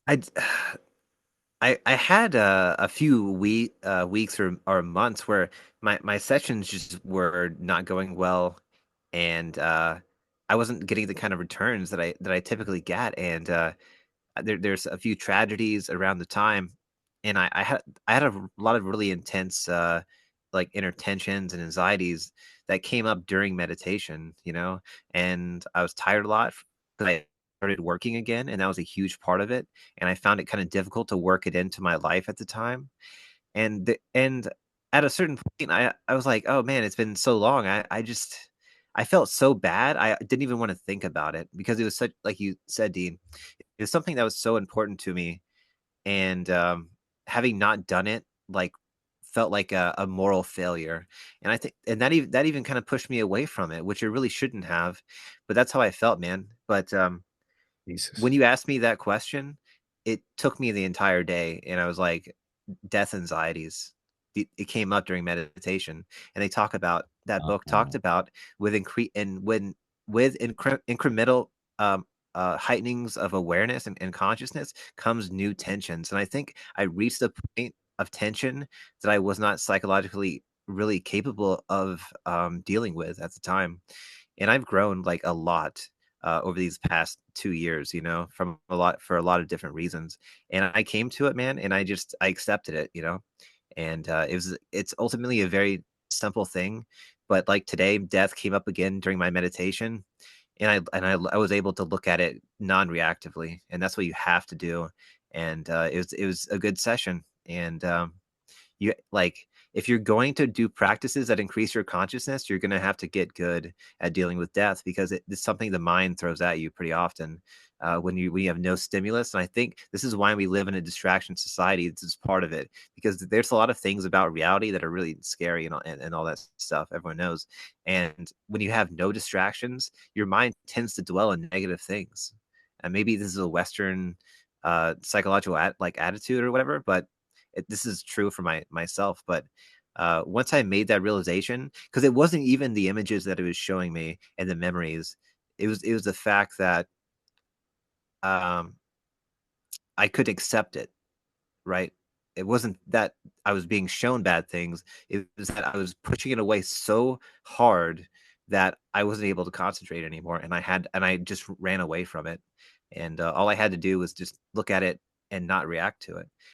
I I had a few weeks or months where my sessions just were not going well, and I wasn't getting the kind of returns that I typically get, and there's a few tragedies around the time, and I had a lot of really intense like inner tensions and anxieties that came up during meditation, you know, and I was tired a lot because I started working again, and that was a huge part of it, and I found it kind of difficult to work it into my life at the time, and at a certain point, I was like, oh man, it's been so long. I just I felt so bad. I didn't even want to think about it because it was such like you said, Dean, it was something that was so important to me, and having not done it, like, felt like a moral failure, and I think, and that even kind of pushed me away from it, which it really shouldn't have, but that's how I felt, man. But when Jesus. you asked me that question, it took me the entire day, and I was like, death anxieties. It came up during meditation, and they talk about that book talked Oh, about with incre and when with incremental heightenings of awareness and consciousness comes new tensions. And I think I reached a point of tension that I was not psychologically really capable of dealing with at the time. And I've grown like a lot over these past 2 years, you know, from a lot for a lot of different reasons. And I came to it, man, and I accepted it, you know. And it's ultimately a very simple thing, but like today, death came up again during my meditation, and I was able to look at it non-reactively, and that's what you have to do. And it was a good session, and you like if you're going to do practices that increase your consciousness, you're going to have to get good at dealing with death because it's something the mind throws at you pretty often when you have no stimulus. And I think this is why we live in a distraction society. This is part of it because there's a lot of things about reality that are really scary and all that stuff. Everyone knows. And when you have no distractions, your mind tends to dwell on negative things. And maybe this is a Western psychological like attitude or whatever, but this is true for myself. But once I made that realization, because it wasn't even the images that it was showing me and the memories, it was the fact that um, I could accept it, right? It wasn't that I was being shown bad things. It was that I was pushing it away so hard that I wasn't able to concentrate anymore, and I just ran away from it. And all I had to do was just look at it and not react to it.